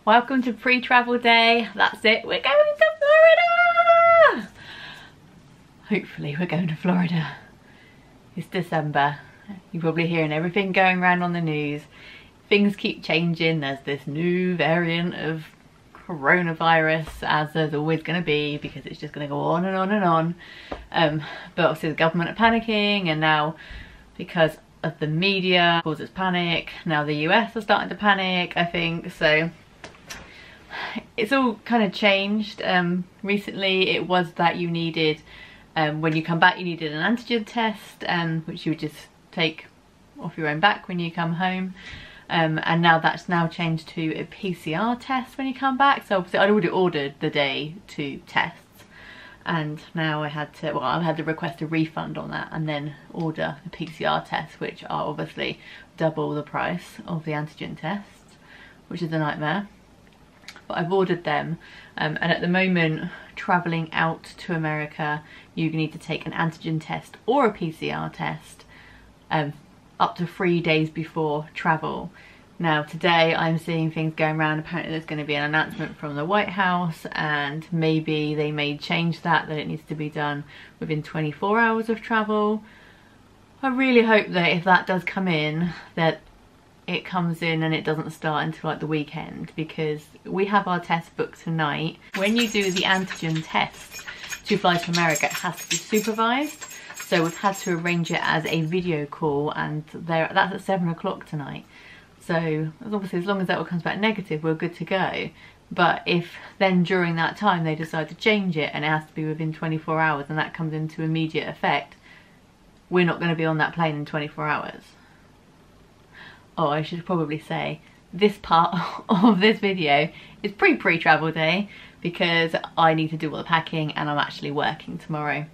welcome to pre-travel day. That's it, we're going to Florida! Hopefully we're going to Florida. It's December. You're probably hearing everything going around on the news. Things keep changing. There's this new variant of coronavirus, as there's always going to be, because it's just going to go on and on and on. But obviously the government are panicking, and now because of the media causes panic, now the US are starting to panic, I think. So it's all kind of changed. Recently it was that you needed, when you come back, you needed an antigen test, which you would just take off your own back when you come home. And now that's now changed to a PCR test when you come back. So obviously I'd already ordered the day 2 tests, and now I had to request a refund on that and then order the PCR tests, which are obviously double the price of the antigen tests, which is a nightmare. But I've ordered them, and at the moment, travelling out to America, you need to take an antigen test or a PCR test up to 3 days before travel. Now today I'm seeing things going around, apparently there's going to be an announcement from the White House, and maybe they may change that it needs to be done within 24 hours of travel. I really hope that if that does come in, that it comes in and it doesn't start until like the weekend, because we have our test booked tonight. When you do the antigen test to fly to America, it has to be supervised. So we've had to arrange it as a video call, and that's at 7 o'clock tonight. So obviously as long as that all comes back negative, we're good to go. But if then during that time they decide to change it and it has to be within 24 hours and that comes into immediate effect, we're not going to be on that plane in 24 hours. Oh, I should probably say this part of this video is pre-travel day, because I need to do all the packing and I'm actually working tomorrow.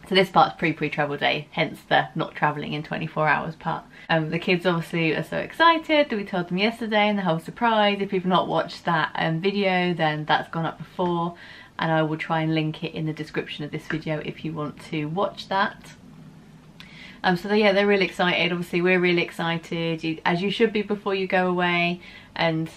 So this part's pre-travel day, hence the not travelling in 24 hours part. The kids obviously are so excited that we told them yesterday, and the whole surprise. If you've not watched that video, then that's gone up before, and I will try and link it in the description of this video if you want to watch that. So yeah, they're really excited. Obviously we're really excited, as you should be before you go away, and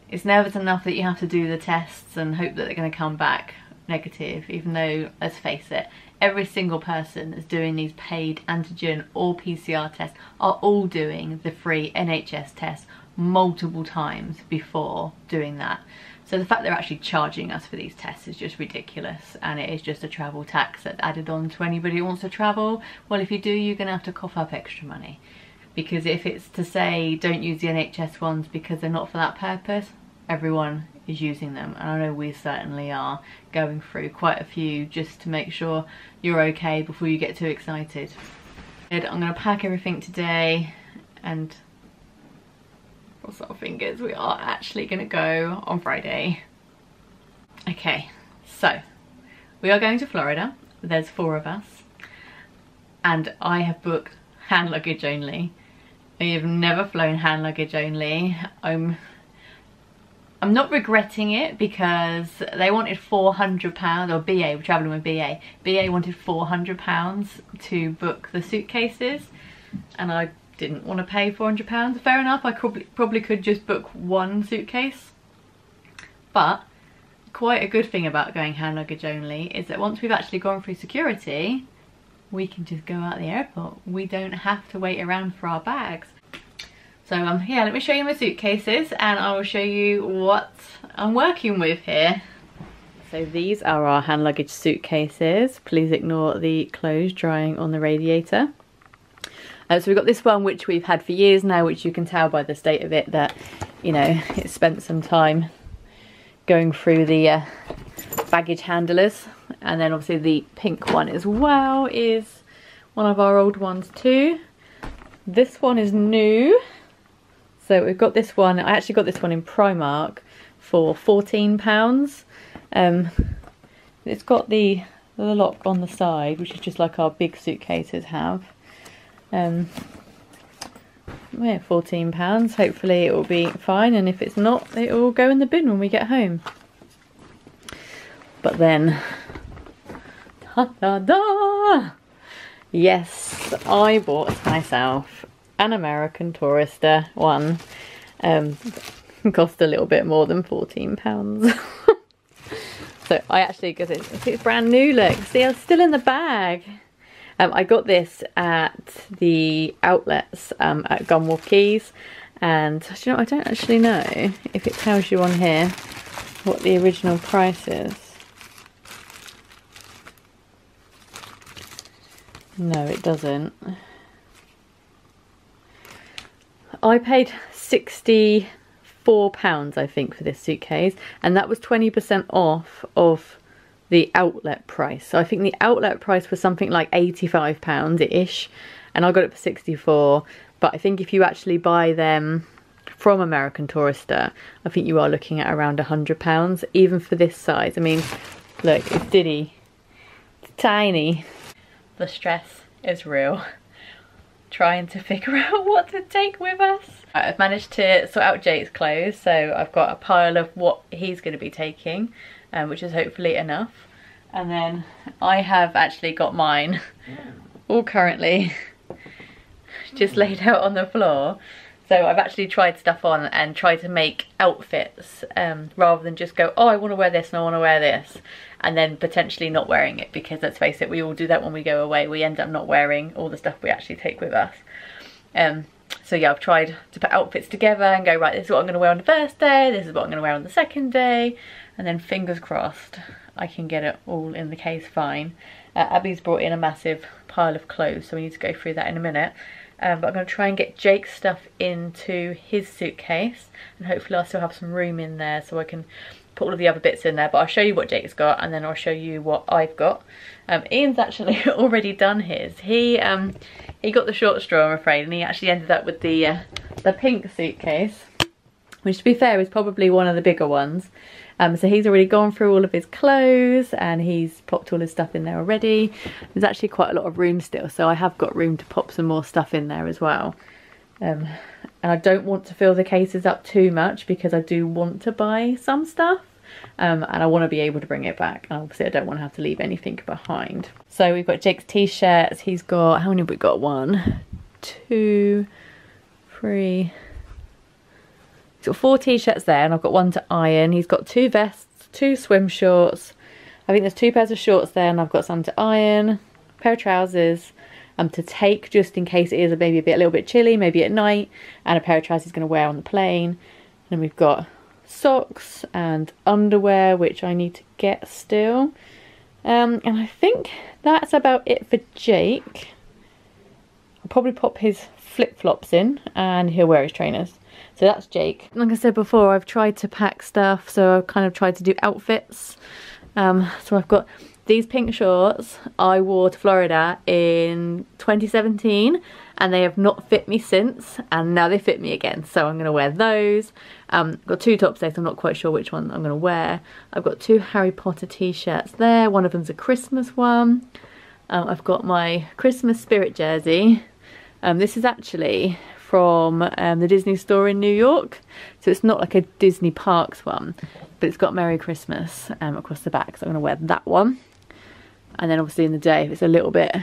it's nervous enough that you have to do the tests and hope that they're going to come back negative, even though, let's face it, every single person that's doing these paid antigen or PCR tests are all doing the free NHS test multiple times before doing that. So the fact they're actually charging us for these tests is just ridiculous, and it is just a travel tax that's added on to anybody who wants to travel. Well, if you do, you're going to have to cough up extra money, because if it's to say don't use the NHS ones because they're not for that purpose, everyone is using them, and I know we certainly are going through quite a few just to make sure you're okay before you get too excited. I'm going to pack everything today, and cross our fingers we are actually going to go on Friday. Okay, so we are going to Florida. There's 4 of us, and I have booked hand luggage only. I have never flown hand luggage only. I'm not regretting it, because they wanted £400, or BA, we're travelling with BA. BA wanted £400 to book the suitcases, and I didn't want to pay £400. Fair enough, I probably could just book 1 suitcase. But quite a good thing about going hand luggage only is that once we've actually gone through security, we can just go out the airport. We don't have to wait around for our bags. So yeah, let me show you my suitcases, and I will show you what I'm working with here. So these are our hand luggage suitcases. Please ignore the clothes drying on the radiator. So we've got this one which we've had for years now, which you can tell by the state of it that, you know, it's spent some time going through the baggage handlers. And then obviously the pink one as well is one of our old ones too. This one is new. So we've got this one, I actually got this one in Primark for £14. It's got the lock on the side, which is just like our big suitcases have. Yeah, £14. Hopefully it will be fine, and if it's not, it will go in the bin when we get home. But then, ta-da-da! Yes, I bought myself an American Tourister one. cost a little bit more than £14. So I actually, because it's brand new, look, see, it's still in the bag. I got this at the outlets at Gunwharf Quays, and you know, I don't actually know if it tells you on here what the original price is. No, it doesn't. I paid £64, I think, for this suitcase, and that was 20% off of the outlet price. So I think the outlet price was something like £85-ish, and I got it for 64. But I think if you actually buy them from American Tourister, I think you are looking at around £100, even for this size. I mean, look, it's Diddy, it's tiny. The stress is real. Trying to figure out what to take with us. I've managed to sort out Jake's clothes, so I've got a pile of what he's going to be taking, which is hopefully enough. And then I have actually got mine all currently just laid out on the floor. So I've actually tried stuff on and tried to make outfits rather than just go, oh, I want to wear this and I want to wear this, and then potentially not wearing it, because let's face it, we all do that when we go away. We end up not wearing all the stuff we actually take with us. So yeah, I've tried to put outfits together and go, right, this is what I'm going to wear on the first day, this is what I'm going to wear on the second day, and then fingers crossed I can get it all in the case fine. Abby's brought in a massive pile of clothes, so we need to go through that in a minute. But I'm going to try and get Jake's stuff into his suitcase, and hopefully I'll still have some room in there so I can put all of the other bits in there. But I'll show you what Jake's got, and then I'll show you what I've got. Ian's actually already done his. He got the short straw, I'm afraid, and he actually ended up with the pink suitcase, which, to be fair, is probably one of the bigger ones. So he's already gone through all of his clothes and he's popped all his stuff in there already. There's actually quite a lot of room still, so I have got room to pop some more stuff in there as well. And I don't want to fill the cases up too much, because I do want to buy some stuff. And I want to be able to bring it back. And obviously I don't want to have to leave anything behind. So we've got Jake's t-shirts. He's got, how many have we got? 1, 2, 3... He's got 4 t-shirts there, and I've got 1 to iron. He's got 2 vests, 2 swim shorts. I think there's 2 pairs of shorts there, and I've got some to iron, a pair of trousers to take just in case it is maybe a little bit chilly, maybe at night, and a pair of trousers he's going to wear on the plane. And then we've got socks and underwear, which I need to get still. And I think that's about it for Jake. I'll probably pop his flip-flops in, and he'll wear his trainers. So that's Jake. Like I said before, I've tried to pack stuff, so I've kind of tried to do outfits. So I've got these pink shorts I wore to Florida in 2017, and they have not fit me since, and now they fit me again, so I'm going to wear those. I've got 2 tops there, so I'm not quite sure which one I'm going to wear. I've got 2 Harry Potter t-shirts there. One of them's a Christmas one. I've got my Christmas spirit jersey. This is actually from the Disney store in New York, so it's not like a Disney Parks one, but it's got Merry Christmas across the back, so I'm going to wear that one. And then obviously in the day, if it's a little bit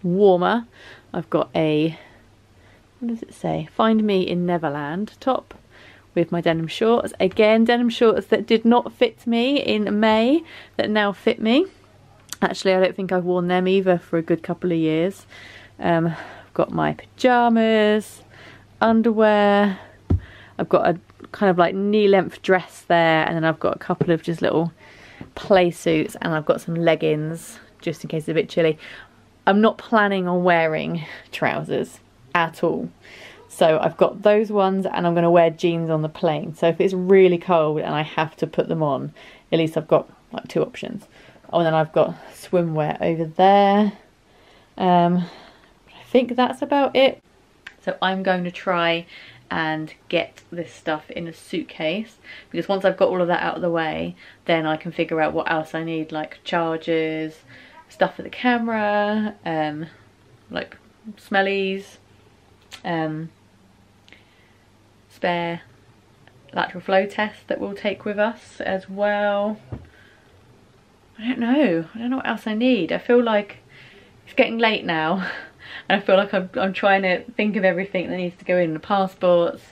warmer, I've got a, what does it say, Find Me in Neverland top with my denim shorts. Again, denim shorts that did not fit me in May that now fit me. Actually, I don't think I've worn them either for a good couple of years. Got my pajamas, underwear, I've got a kind of like knee-length dress there, and then I've got a couple of just little play suits, and I've got some leggings just in case it's a bit chilly. I'm not planning on wearing trousers at all, so I've got those ones, and I'm going to wear jeans on the plane, so if it's really cold and I have to put them on, at least I've got like 2 options. Oh, and then I've got swimwear over there. I think that's about it. So I'm going to try and get this stuff in a suitcase, because once I've got all of that out of the way, then I can figure out what else I need, like chargers, stuff for the camera, like smellies, spare lateral flow test that we'll take with us as well. I don't know what else I need. I feel like it's getting late now, and I feel like I'm trying to think of everything that needs to go in the passports.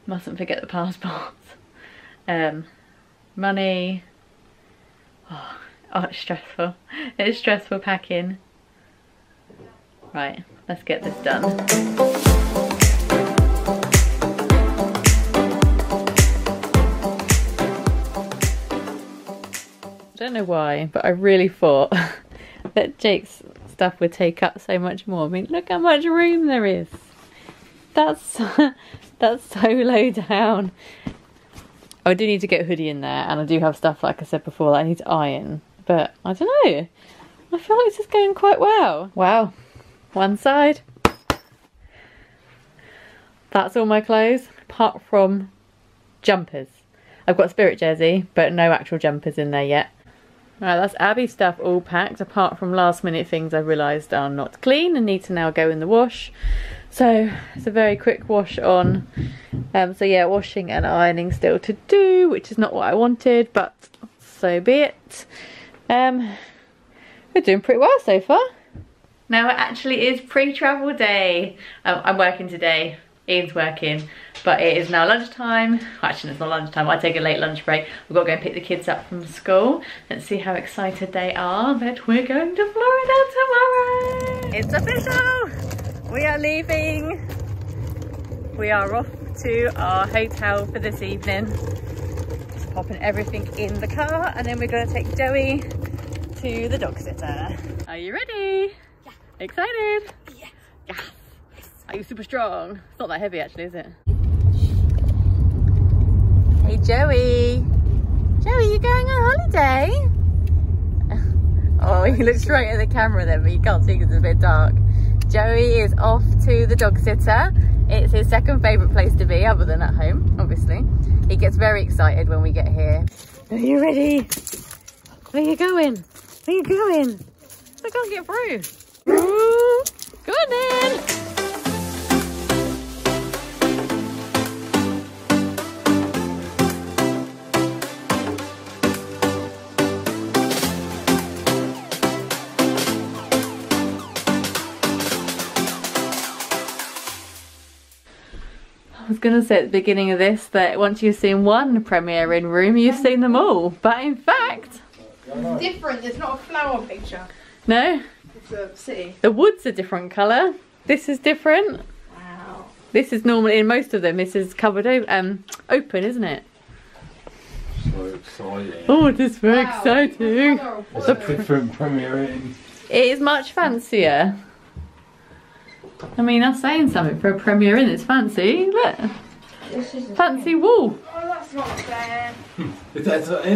Mustn't forget the passports. Money. Oh, it's stressful. It's stressful packing. Right, let's get this done. I don't know why, but I really thought that Jake's stuff would take up so much more. I mean, look how much room there is. That's so low down. I do need to get a hoodie in there, and I do have stuff, like I said before, that I need to iron. But I don't know. I feel like this is going quite well. Wow. One side. That's all my clothes, apart from jumpers. I've got a Spirit jersey, but no actual jumpers in there yet. Right, that's Abby's stuff all packed, apart from last minute things I realised are not clean and need to now go in the wash. So it's a very quick wash on. So yeah, washing and ironing still to do, which is not what I wanted, but so be it. We're doing pretty well so far. Now it actually is pre-travel day. I'm working today, Ian's working, but it is now lunchtime. Actually, it's not lunchtime, I take a late lunch break. We've got to go and pick the kids up from school. Let's see how excited they are that we're going to Florida tomorrow. It's official! We are leaving. We are off to our hotel for this evening. Just popping everything in the car, and then we're going to take Joey to the dog sitter. Are you ready? Yeah. Excited? Yeah. Yes. Are you super strong? It's not that heavy actually, is it? Hey Joey. Joey, you going on holiday? Oh, he looks straight at the camera then, but you can't see because it's a bit dark. Joey is off to the dog sitter. It's his second favourite place to be, other than at home, obviously. He gets very excited when we get here. Are you ready? Where are you going? Where are you going? I can't get through. Ooh, go on then. I was going to say at the beginning of this that once you've seen one Premier Inn room, you've seen them all. But in fact... It's different, it's not a flower picture. No? It's a city. The wood's a different colour. This is different. Wow. This is normally, in most of them, this is covered open, isn't it? So exciting. Oh, it is very exciting. It's a different Premier Inn. It is much fancier. I mean, that's saying something for a Premier Inn. It's fancy. Look. Fancy wall. Oh, that's not fair. It's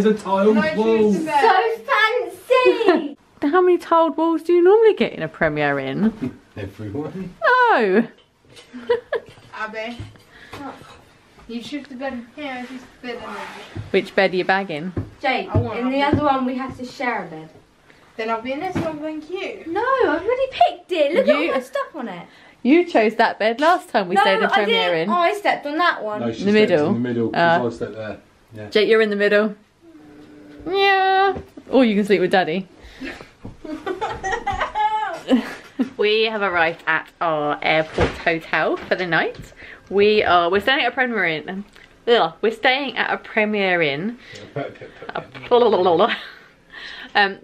a tiled wall. So fancy! How many tiled walls do you normally get in a Premier Inn? Everyone. No. Abby. You shift the bed here, I shift the bed in there. Which bed are you bagging? Jake, in the other one we have to share a bed. Then I'll be in this one, thank you. No, I've already picked it. Look at all my stuff on it. You chose that bed last time we stayed in Premier Inn. I slept on that one. No, she in the middle. In the middle, because I slept there. Yeah. Jake, you're in the middle. Yeah. Or you can sleep with Daddy. We have arrived at our airport hotel for the night. We're staying at a Premier Inn. We're staying at a Premier Inn.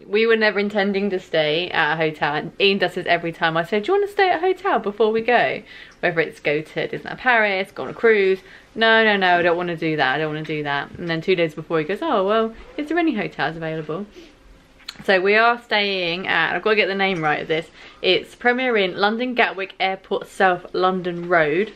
We were never intending to stay at a hotel, and Ian does this every time. I say, do you want to stay at a hotel before we go? Whether it's go to Disneyland Paris, go on a cruise. No, I don't want to do that. I don't want to do that. And then 2 days before he goes, oh, well, is there any hotels available? So we are staying at, I've got to get the name right of this. It's Premier Inn, London Gatwick Airport South London Road.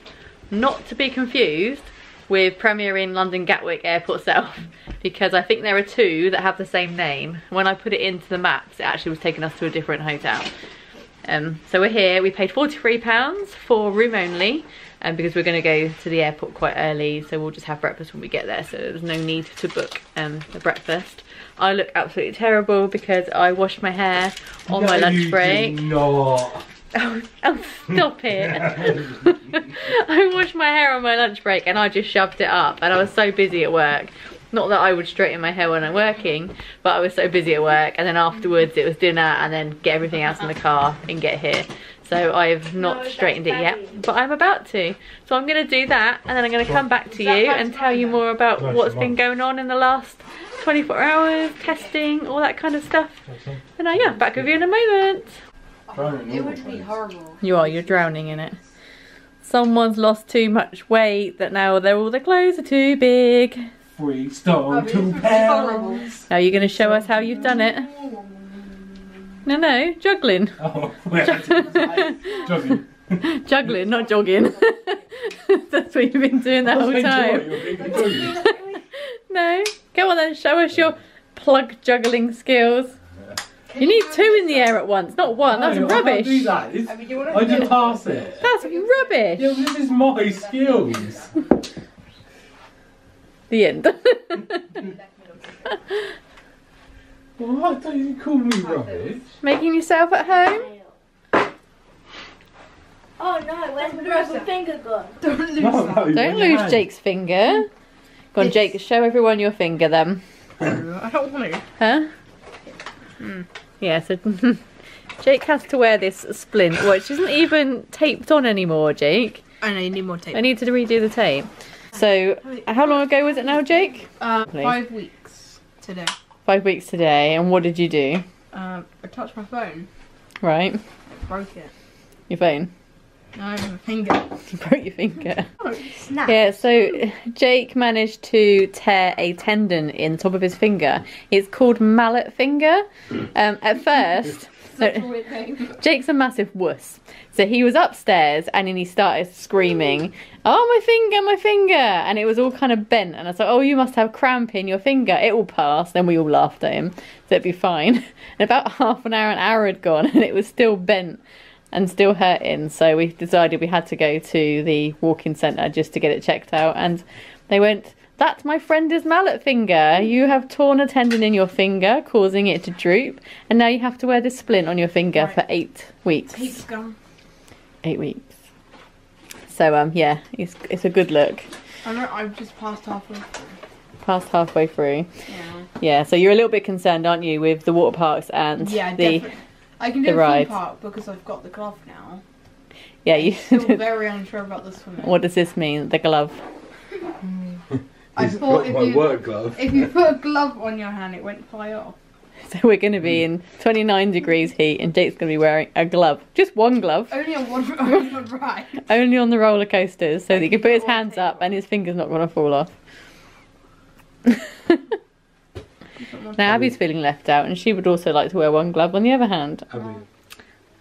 Not to be confused with Premier Inn London Gatwick Airport South, because I think there are two that have the same name. When I put it into the maps, it actually was taking us to a different hotel. So we're here. We paid £43 for room only, because we're going to go to the airport quite early, so we'll just have breakfast when we get there, so there's no need to book the breakfast. I look absolutely terrible because I washed my hair on my lunch break. Oh, stop it. I washed my hair on my lunch break and I just shoved it up, and I was so busy at work. Not that I would straighten my hair when I'm working, but I was so busy at work, and then afterwards it was dinner and then get everything else in the car and get here. So I've not straightened it yet, but I'm about to. So I'm going to do that, and then I'm going to come back to you and tell you more about what's been going on in the last 24 hours, testing, all that kind of stuff. And yeah, back with you in a moment. It would be horrible. You're drowning in it. Someone's lost too much weight that now all the clothes are too big. 3 stone, 2 pounds. Now you're going to show us how you've done it. No, juggling. Oh, jogging. Juggling, not jogging. That's what you've been doing the whole time. No, go on then, show us your plug juggling skills. You need 2 in the air at once, not 1. That's rubbish. I can't do that. I just pass it. That's rubbish. Yeah, this is my skills. The end. What? Don't you call me rubbish? Making yourself at home? Oh no, where's my broken finger gone? Don't lose that. Don't lose Jake's finger. Go on, Jake, show everyone your finger then. I don't want to. Huh? Yeah, so Jake has to wear this splint, which isn't even taped on anymore, Jake. I know, you need more tape. I need to redo the tape. So, how long ago was it now, Jake? 5 weeks today. 5 weeks today, and what did you do? I touched my phone. Right. I broke it. Your phone? No, I have a finger. You broke your finger. Oh, snap. Yeah, so Jake managed to tear a tendon in the top of his finger. It's called mallet finger. At first, Jake's a massive wuss. So he was upstairs and then he started screaming, "Oh, my finger!" And it was all kind of bent. And I was like, "Oh, you must have cramp in your finger. It will pass." Then we all laughed at him, so it'd be fine. And about half an hour had gone and it was still bent and still hurting. So we decided we had to go to the walk-in centre just to get it checked out. And they went, "That's my friend is mallet finger. You have torn a tendon in your finger, causing it to droop. And now you have to wear this splint on your finger for 8 weeks." Tape's gone. 8 weeks. So yeah, it's a good look. I know, I've just passed halfway through. Past halfway through. Yeah. Yeah, so you're a little bit concerned, aren't you, with the water parks and the definitely. I can do the a ride. theme park because I've got the glove now. Yeah, you Still very unsure about the swimming. What does this mean? The glove. I thought my work glove. if you put a glove on your hand, it won't fly off. So we're going to be in 29 degrees heat and Jake's going to be wearing a glove. Just one glove. Only on one ride. Only on the roller coasters, so that he can put his hands up and his finger's not going to fall off. Now Abby's feeling left out and she would also like to wear one glove on the other hand.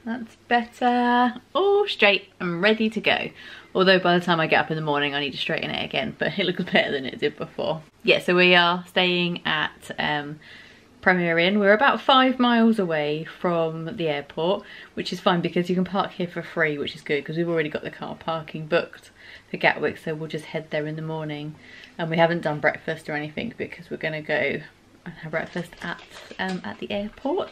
That's better. All straight and ready to go. Although by the time I get up in the morning I need to straighten it again, but it looks better than it did before. Yeah, so we are staying at Premier Inn. We're about 5 miles away from the airport, which is fine because you can park here for free, which is good because we've already got the car parking booked for Gatwick, so we'll just head there in the morning. And we haven't done breakfast or anything because we're going to go and have breakfast at the airport.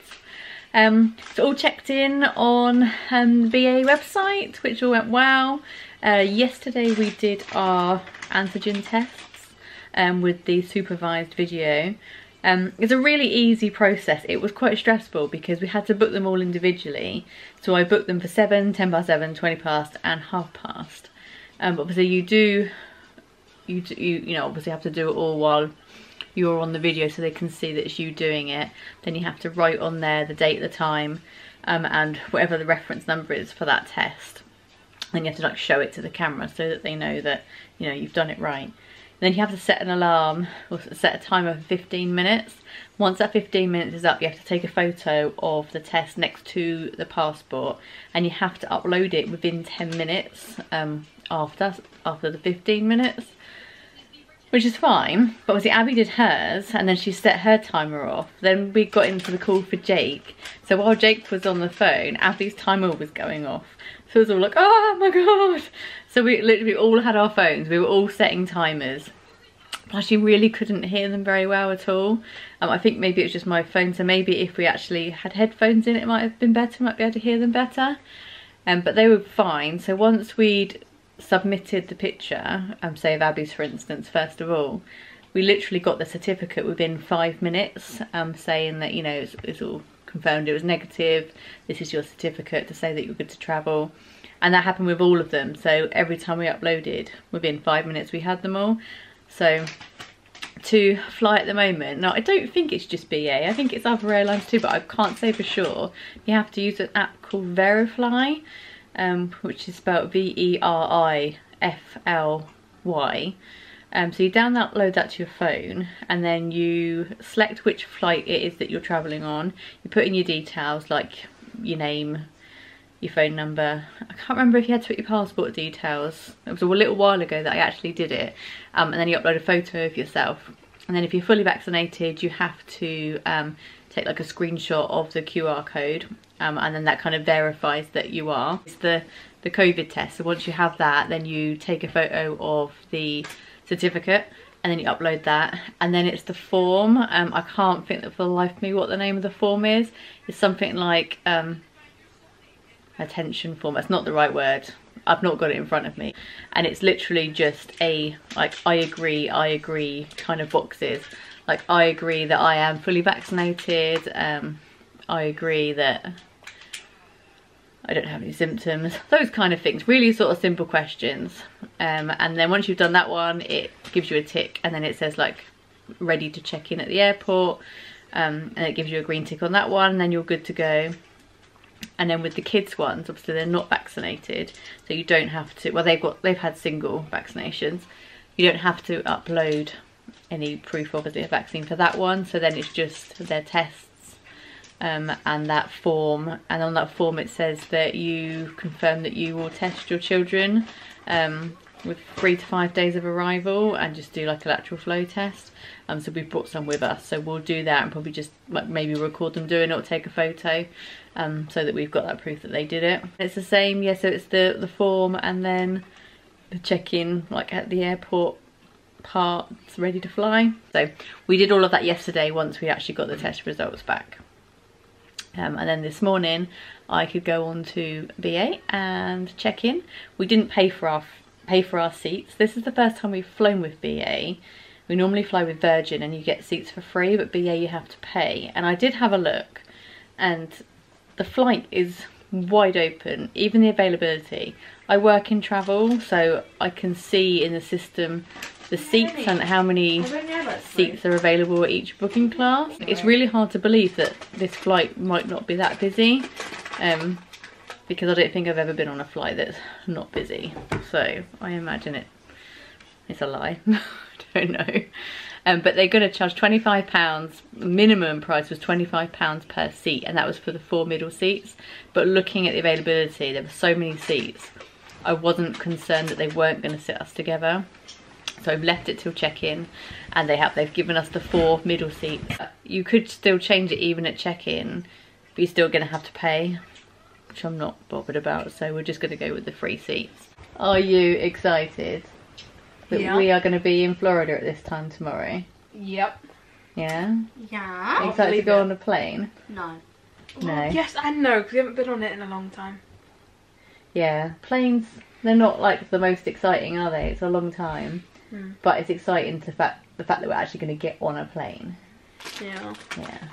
It's all checked in on the BA website, which all went well. Yesterday we did our antigen tests with the supervised video. It's a really easy process. It was quite stressful because we had to book them all individually. So I booked them for 7, 10 past 7, 20 past and half past. Obviously you know, obviously have to do it all while you're on the video so they can see that it's you doing it. Then you have to write on there the date, the time, and whatever the reference number is for that test. Then you have to like show it to the camera so that they know that, you know, you've done it right. And then you have to set an alarm or set a timer for 15 minutes. Once that 15 minutes is up, you have to take a photo of the test next to the passport and you have to upload it within 10 minutes after the 15 minutes. Which is fine, but obviously Abby did hers and then she set her timer off. Then we got into the call for Jake. So while Jake was on the phone, Abby's timer was going off. So it was all like, oh my god. So we literally all had our phones. We were all setting timers. But I actually really couldn't hear them very well at all. I think maybe it was just my phone. So maybe if we actually had headphones in, it might have been better. Might be able to hear them better. But they were fine. So once we'd submitted the picture, say of Abby's for instance, first of all, we literally got the certificate within 5 minutes saying that, you know, it's all confirmed it was negative. This is your certificate to say that you're good to travel. And that happened with all of them. So every time we uploaded, within 5 minutes we had them all. So to fly at the moment, now I don't think it's just BA, I think it's other airlines too, but I can't say for sure. You have to use an app called Verifly, which is spelled Verifly. So you download that to your phone, and then you select which flight it is that you're travelling on. You put in your details, like your name, your phone number. I can't remember if you had to put your passport details. It was a little while ago that I actually did it. And then you upload a photo of yourself. And then if you're fully vaccinated, you have to take like a screenshot of the QR code. And then that kind of verifies that you are. It's the COVID test. So once you have that, then you take a photo of the certificate and then you upload that. And then it's the form. I can't think for the life of me what the name of the form is. It's something like attention form. That's not the right word. I've not got it in front of me. And it's literally just a like I agree kind of boxes. Like I agree that I am fully vaccinated. I agree that I don't have any symptoms. Those kind of things. Really sort of simple questions. And then once you've done that one, it gives you a tick, and then it says like ready to check in at the airport. And it gives you a green tick on that one, and then you're good to go. And then with the kids ones, obviously they're not vaccinated, so you don't have to, well they've had single vaccinations, you don't have to upload any proof of a vaccine for that one. So then it's just their tests and that form, and on that form it says that you confirm that you will test your children with 3 to 5 days of arrival and just do like a lateral flow test. So we've brought some with us, so we'll do that and probably just like maybe record them doing it or take a photo, so that we've got that proof that they did it. It's the same, yeah, so it's the form and then the check-in like at the airport parts ready to fly. So we did all of that yesterday once we actually got the test results back. And then this morning I could go on to BA and check in. We didn't pay for our seats. This is the first time we've flown with BA. We normally fly with Virgin and you get seats for free, but BA you have to pay. And I did have a look, and the flight is wide open, even the availability. I work in travel, so I can see in the system the seats and how many seats are available at each booking class. It's really hard to believe that this flight might not be that busy, because I don't think I've ever been on a flight that's not busy. So I imagine it's a lie. I don't know. But they're going to charge £25. Minimum price was £25 per seat, and that was for the 4 middle seats. But looking at the availability, there were so many seats, I wasn't concerned that they weren't going to sit us together. So I've left it till check-in, and they've given us the 4 middle seats. You could still change it even at check-in, but you're still going to have to pay, which I'm not bothered about. So we're just going to go with the free seats. Are you excited that we are going to be in Florida at this time tomorrow? Yep. Yeah? Yeah. Excited to go on a plane? No. No. Yes and no, because we haven't been on it in a long time. Yeah, planes, they're not like the most exciting, are they? It's a long time. But it's exciting the fact that we're actually going to get on a plane. Yeah. Yeah.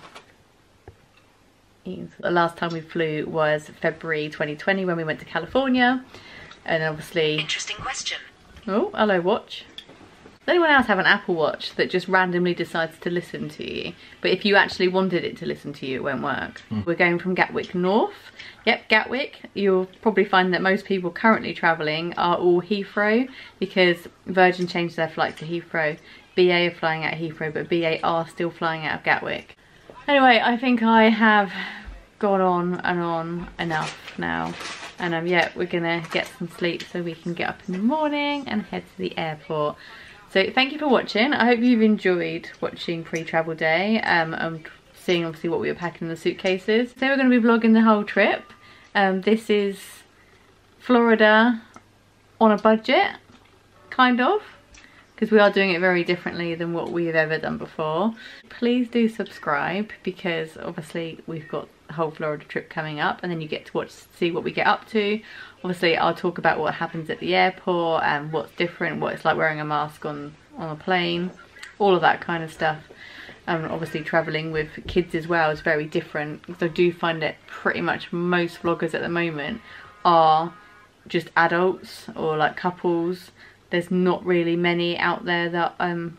The last time we flew was February 2020 when we went to California. And obviously... Interesting question. Oh, hello watch. Does anyone else have an Apple Watch that just randomly decides to listen to you? But if you actually wanted it to listen to you, it won't work. We're going from Gatwick North. Yep, Gatwick. You'll probably find that most people currently travelling are all Heathrow, because Virgin changed their flight to Heathrow. BA are flying out of Heathrow, but BA are still flying out of Gatwick. Anyway, I think I have gone on and on enough now. And yeah, we're gonna get some sleep so we can get up in the morning and head to the airport. So thank you for watching. I hope you've enjoyed watching pre-travel day and seeing obviously what we were packing in the suitcases. So we're going to be vlogging the whole trip. This is Florida on a budget, kind of, because we are doing it very differently than what we've ever done before. Please do subscribe, because obviously we've got the whole Florida trip coming up, and then you get to see what we get up to. Obviously I'll talk about what happens at the airport and what's different, what it's like wearing a mask on a plane, all of that kind of stuff. And obviously travelling with kids as well is very different, because I do find that pretty much most vloggers at the moment are just adults or like couples. There's not really many out there that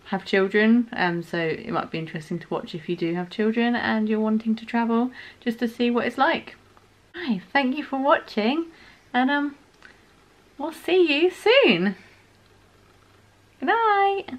have children, so it might be interesting to watch if you do have children and you're wanting to travel, just to see what it's like. Right, thank you for watching, and we'll see you soon. Good night.